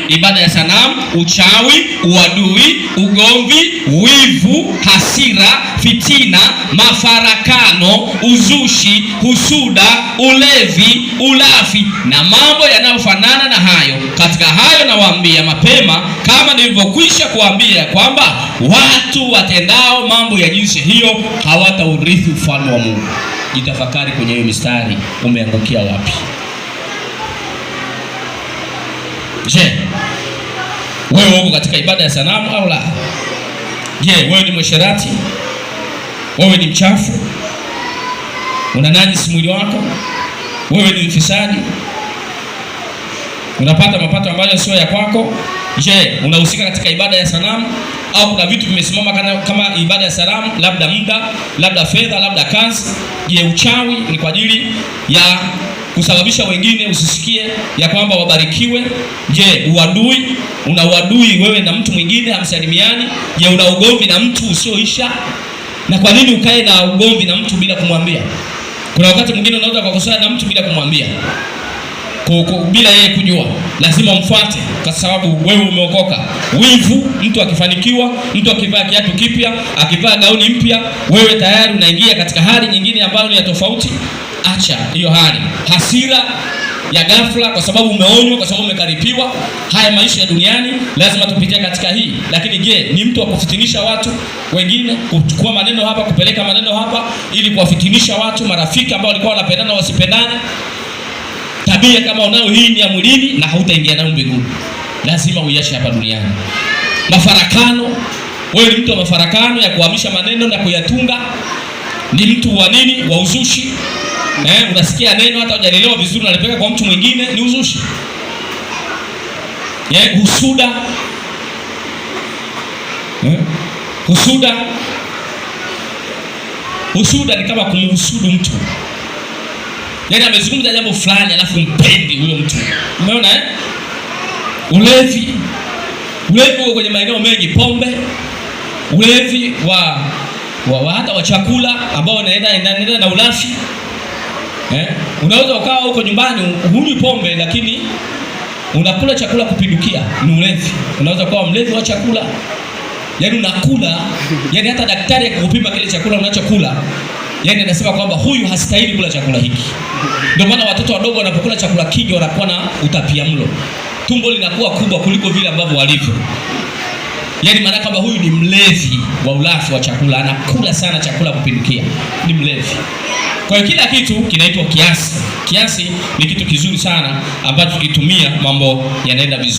ibada ya sanamu, uchawi, uadui, ugomvi, wivu, hasira, fitina, mafarakano, uzushi, husuda, ulevi, ulafi na mambo yanayofanana na hayo. Katika hayo nawaambia mapema, kama nilivyokwisha kuambia, kwamba watu watendao mambo ya jinsi hiyo hawataurithi ufalme wa Mungu. Jitafakari kwenye hiyo mistari, umeangukia wapi? Je, wewe uko katika ibada ya sanamu au la? Je, wewe ni msherati? Wewe ni mchafu? Unanajisi mwili wako? Wewe ni mfisadi? Unapata mapato ambayo sio ya kwako? Je, unahusika katika ibada ya sanamu? Au kuna vitu vimesimama kama ibada ya sanamu, labda muda, labda fedha, labda kazi? Je, uchawi ni kwa ajili ya kusababisha wengine usisikie ya kwamba wabarikiwe? Je, uadui, una uadui wewe na mtu mwingine hamsalimiani? Je, una ugomvi na mtu usioisha? Na kwa nini ukae na ugomvi na mtu bila kumwambia? Kuna wakati mwingine unaweza kukosana na mtu bila kumwambia, bila yeye kujua. Lazima umfuate kwa sababu wewe umeokoka. Wivu, mtu akifanikiwa, mtu akivaa kiatu kipya, akivaa gauni mpya, wewe tayari unaingia katika hali nyingine ambayo ni ya tofauti. Acha hiyo hali. Hasira ya ghafla kwa sababu umeonywa, kwa sababu umekaripiwa. Haya maisha ya duniani lazima tupitie katika hii. Lakini je, ni mtu wa kufitinisha watu wengine, kuchukua maneno hapa, kupeleka maneno hapa ili kuwafitinisha watu, marafiki ambao walikuwa wanapendana wasipendane? Tabia kama unayo hii ni ya mwilini na hautaingia nayo mbinguni. Lazima uiache hapa duniani. Mafarakano, wewe ni mtu wa mafarakano ya kuhamisha maneno na kuyatunga. Ni mtu wa nini? Wa uzushi. Unasikia neno hata hujalielewa vizuri unalipeka kwa mtu mwingine, ni uzushi. Husuda. Husuda. Husuda ni kama kumhusudu mtu. Yaani amezungumza jambo fulani alafu mpendi huyo mtu. Umeona Ulevi. Ulevi uko kwenye maeneo mengi, pombe. Ulevi wa hata wa chakula ambao unaenda na ulafi. Unaweza ukawa huko nyumbani hunywi pombe lakini unakula chakula kupindukia, ni ulevi. Unaweza kuwa mlevi wa chakula. Yaani unakula, yaani hata daktari akikupima kile chakula unachokula, yaani anasema kwamba huyu hastahili kula chakula hiki. Ndio maana watoto wadogo wanapokula chakula kingi wanakuwa na utapiamlo. Tumbo linakuwa kubwa kuliko vile ambavyo walivyo. Yaani maana kwamba huyu ni mlevi wa ulafi wa chakula, anakula sana chakula kupindukia, ni mlevi. Kwa hiyo kila kitu kinaitwa kiasi. Kiasi ni kitu kizuri sana ambacho tukitumia mambo yanaenda vizuri.